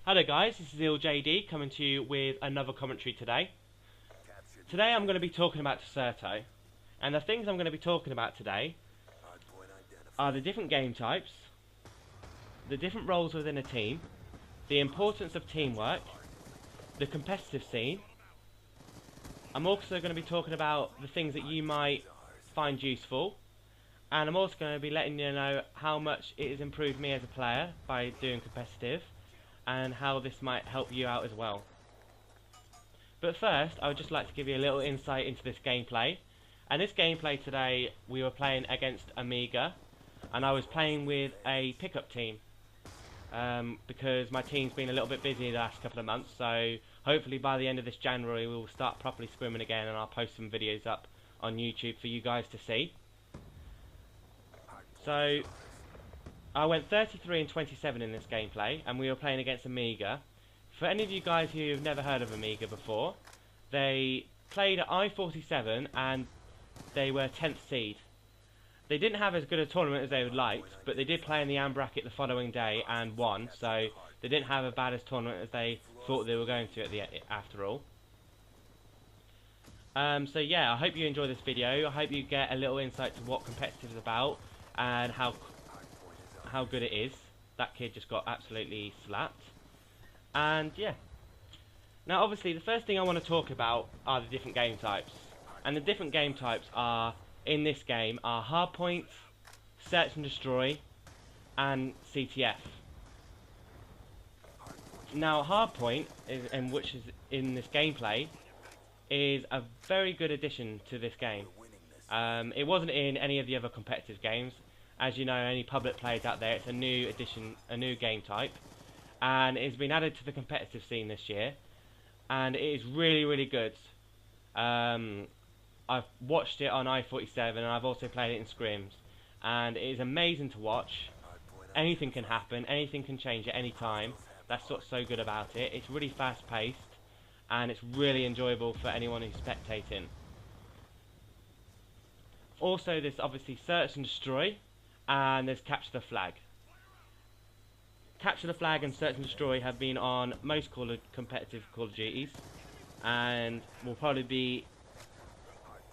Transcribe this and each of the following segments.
Hello guys, this is Jaydee coming to you with another commentary today. Today I'm going to be talking about Decerto, and the things I'm going to be talking about today are the different game types, the different roles within a team, the importance of teamwork, the competitive scene. I'm also going to be talking about the things that you might find useful, and I'm also going to be letting you know how much it has improved me as a player by doing competitive, and how this might help you out as well. But first, I would just like to give you a little insight into this gameplay. And this gameplay today, we were playing against Amiga, and I was playing with a pickup team because my team's been a little bit busy the last couple of months, so hopefully by the end of this January we will start properly scrimming again, and I'll post some videos up on YouTube for you guys to see. So I went 33 and 27 in this gameplay, and we were playing against Amiga. For any of you guys who have never heard of Amiga before, they played at I-47 and they were 10th seed. They didn't have as good a tournament as they would liked, but they did play in the AM bracket the following day and won, so they didn't have as bad a tournament as they thought they were going to after all. So yeah, I hope you enjoy this video. I hope you get a little insight to what competitive is about and how good it is. That kid just got absolutely slapped. And yeah. Now obviously the first thing I want to talk about are the different game types. And the different game types are, in this game, are Hardpoint, Search and Destroy, and CTF. Now Hardpoint, which is in this gameplay, is a very good addition to this game. It wasn't in any of the other competitive games. As you know, any public players out there, it's a new addition, a new game type, and it's been added to the competitive scene this year, and it is really good. I've watched it on I-47 and I've also played it in scrims, and it is amazing to watch. Anything can happen, anything can change at any time. That's what's so good about it. It's really fast paced and it's really enjoyable for anyone who's spectating. Also there's obviously Search and Destroy, and there's Capture the Flag. Capture the Flag and Search and Destroy have been on most competitive Call of Duties, and will probably be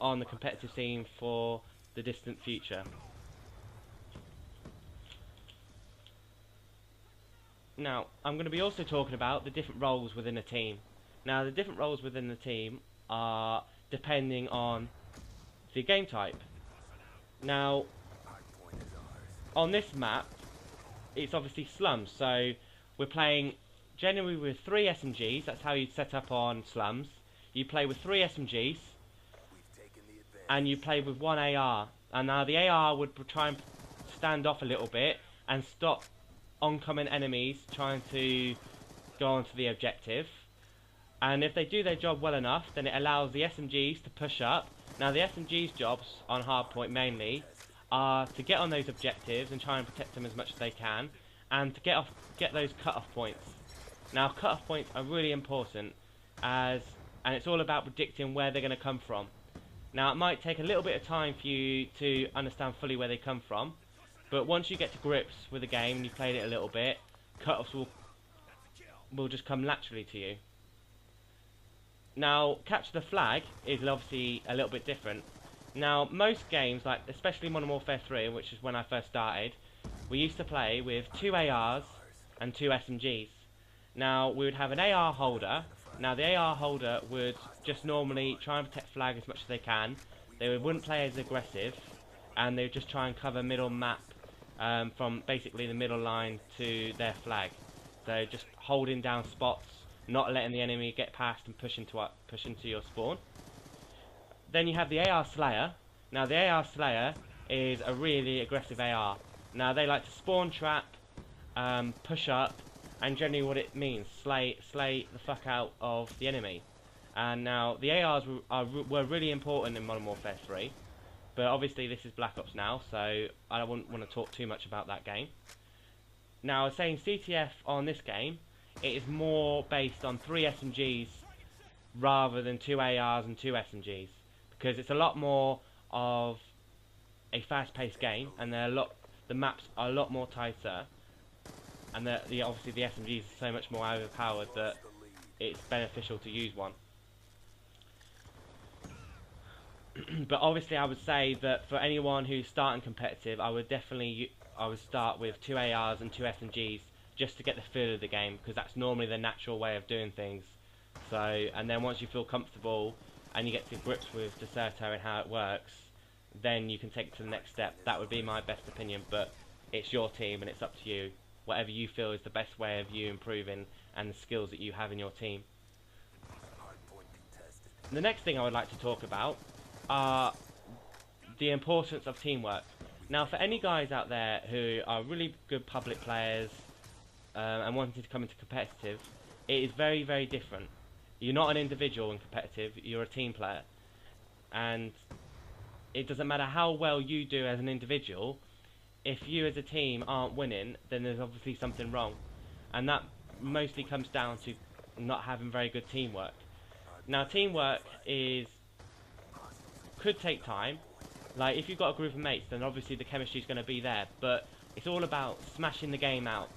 on the competitive scene for the distant future. Now, I'm going to be also talking about the different roles within a team. Now, the different roles within the team are depending on the game type. Now, on this map, it's obviously slums, so we're playing generally with 3 SMGs. That's how you'd set up on slums. You play with 3 SMGs, and you play with 1 AR. And now the AR would try and stand off a little bit and stop oncoming enemies trying to go onto the objective. And if they do their job well enough, then it allows the SMGs to push up. Now the SMG's jobs on Hardpoint mainly are to get on those objectives and try and protect them as much as they can, and to get those cut-off points. Now cut-off points are really important, and it's all about predicting where they're going to come from. Now it might take a little bit of time for you to understand fully where they come from, but once you get to grips with the game and you've played it a little bit, cut-offs will just come naturally to you. Now Capture the Flag is obviously a little bit different. Now, most games, like especially Modern Warfare 3, which is when I first started, we used to play with 2 ARs and 2 SMGs. Now, we would have an AR holder. Now, the AR holder would just normally try and protect flag as much as they can. They wouldn't play as aggressive, and they would just try and cover middle map from basically the middle line to their flag. So just holding down spots, not letting the enemy get past and push into your spawn. Then you have the AR Slayer. Now the AR Slayer is a really aggressive AR. Now they like to spawn trap, push up, and generally what it means, slay the fuck out of the enemy. And now the ARs were really important in Modern Warfare 3, but obviously this is Black Ops now, so I wouldn't want to talk too much about that game. Now I was saying CTF on this game, it is more based on 3 SMGs rather than 2 ARs and 2 SMGs. Because it's a lot more of a fast-paced game, and the maps are a lot more tighter. and obviously the SMGs are so much more overpowered that it's beneficial to use one. But obviously I would say that for anyone who's starting competitive, I would start with 2 ARs and 2 SMGs just to get the feel of the game, because that's normally the natural way of doing things. So, and then once you feel comfortable and you get to grips with Decerto and how it works, then you can take it to the next step. That would be my best opinion, but it's your team and it's up to you. Whatever you feel is the best way of you improving and the skills that you have in your team. The next thing I would like to talk about are the importance of teamwork. Now, for any guys out there who are really good public players and wanting to come into competitive, it is very, very different. You're not an individual in competitive, you're a team player. And it doesn't matter how well you do as an individual, if you as a team aren't winning, then there's obviously something wrong. And that mostly comes down to not having very good teamwork. Now, teamwork could take time. Like, if you've got a group of mates, then obviously the chemistry is going to be there, but it's all about smashing the game out,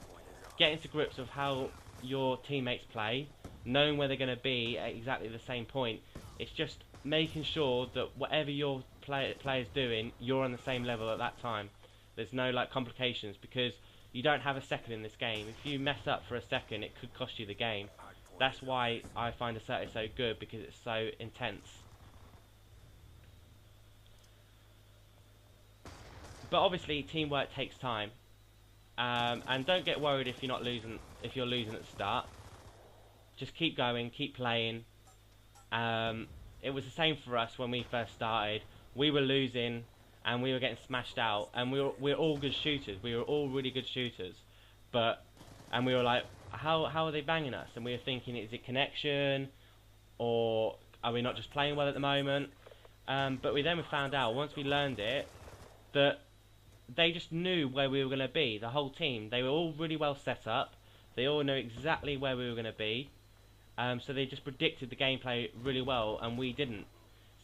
getting to grips with how your teammates play, knowing where they're going to be at exactly the same point. It's just making sure that whatever your player's doing, you're on the same level at that time. There's no like complications, because you don't have a second in this game. If you mess up for a second, it could cost you the game. That's why I find Descerto so good, because it's so intense. But obviously teamwork takes time, and don't get worried if you're losing at the start. Just keep going, keep playing. It was the same for us when we first started. We were losing and we were getting smashed out, and we're all good shooters. We were all really good shooters, and we were like, how are they banging us? And we were thinking, is it connection, or are we not just playing well at the moment? But we found out, once we learned it, that they just knew where we were going to be, the whole team. They were all really well set up. They all knew exactly where we were going to be. So they just predicted the gameplay really well, and we didn't.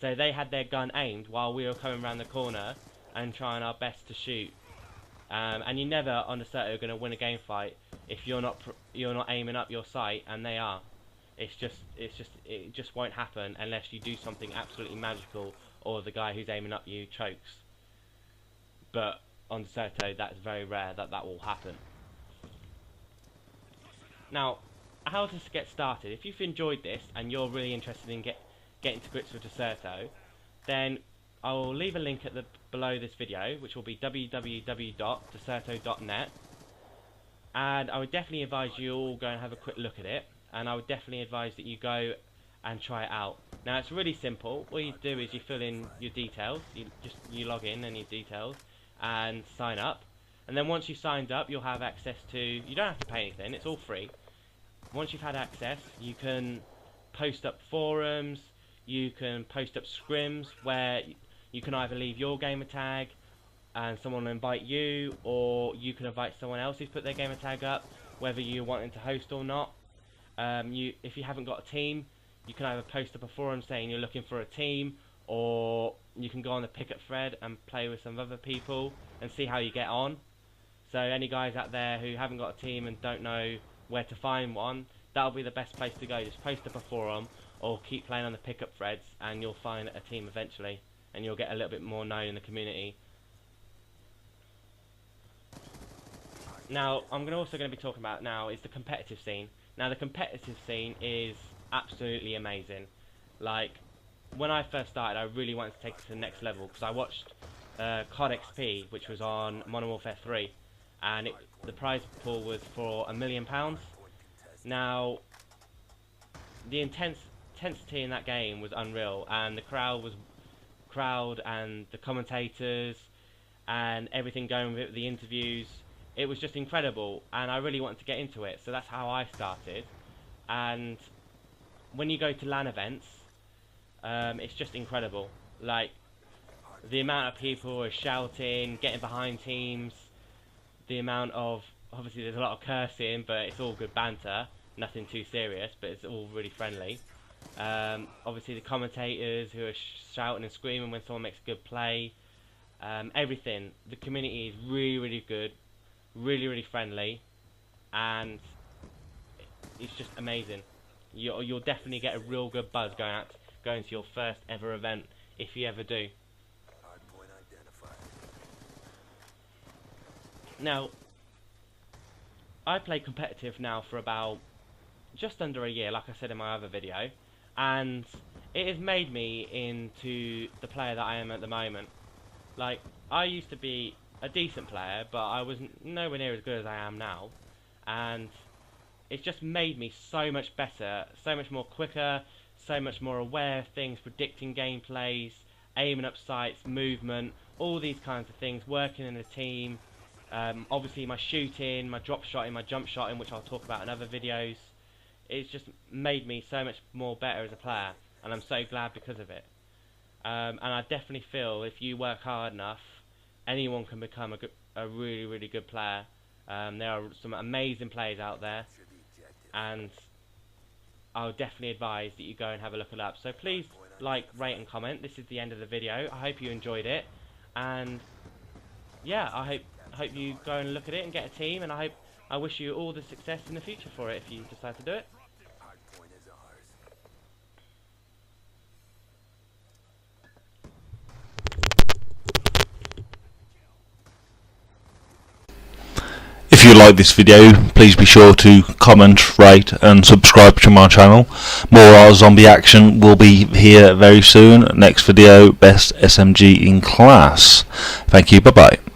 So they had their gun aimed while we were coming around the corner and trying our best to shoot. And you never on Descerto are going to win a game fight if you're not aiming up your sight, and they are. It just won't happen unless you do something absolutely magical, or the guy who's aiming up you chokes. But on Descerto, that's very rare that will happen. Now, how to get started? If you've enjoyed this and you're really interested in getting to grips with Descerto, then I will leave a link below this video, which will be www.decerto.net, and I would definitely advise you all go and have a quick look at it, and I would definitely advise that you go and try it out. Now, it's really simple. All you do is you fill in your details, you log in and your details and sign up, and then once you've signed up, you'll have access to, you don't have to pay anything, it's all free. Once you've had access, you can post up forums, you can post up scrims where you can either leave your gamer tag and someone will invite you, or you can invite someone else who's put their gamer tag up, whether you're wanting to host or not. If you haven't got a team, you can either post up a forum saying you're looking for a team, or you can go on the pickup thread and play with some other people and see how you get on. So any guys out there who haven't got a team and don't know where to find one, that'll be the best place to go. Just post up a forum or keep playing on the pickup threads, and you'll find a team eventually, and you'll get a little bit more known in the community. Now, I'm also going to be talking about now is the competitive scene. Now, the competitive scene is absolutely amazing. Like, when I first started, I really wanted to take it to the next level, because I watched COD XP, which was on Modern Warfare 3, and the prize pool was for £1 million. Now, the intensity in that game was unreal, and the crowd and the commentators and everything going with it, the interviews, it was just incredible, and I really wanted to get into it, so that's how I started. And when you go to LAN events, it's just incredible. Like, the amount of people who are shouting, getting behind teams, the amount of, obviously there's a lot of cursing, but it's all good banter, nothing too serious, but it's all really friendly. Obviously the commentators who are shouting and screaming when someone makes a good play, everything. The community is really, really good, really, really friendly, and it's just amazing. You'll definitely get a real good buzz going to your first ever event, if you ever do. Now, I play competitive now for about just under a year, like I said in my other video, and it has made me into the player that I am at the moment. Like, I used to be a decent player, but I was nowhere near as good as I am now, and it's just made me so much better, so much more quicker, so much more aware of things, predicting gameplays, aiming up sights, movement, all these kinds of things, working in a team. Obviously my shooting, my drop shotting, my jump shotting, which I'll talk about in other videos. It's just made me so much more better as a player, and I'm so glad because of it. And I definitely feel if you work hard enough, anyone can become a really, really good player. There are some amazing players out there, and I would definitely advise that you go and have a look it up. So please like, rate and comment. This is the end of the video. I hope you enjoyed it, and yeah, I hope you go and look at it and get a team, and I wish you all the success in the future for it if you decide to do it. If you like this video, please be sure to comment, rate and subscribe to my channel. More zombie action will be here very soon. Next video, best SMG in class. Thank you, bye bye.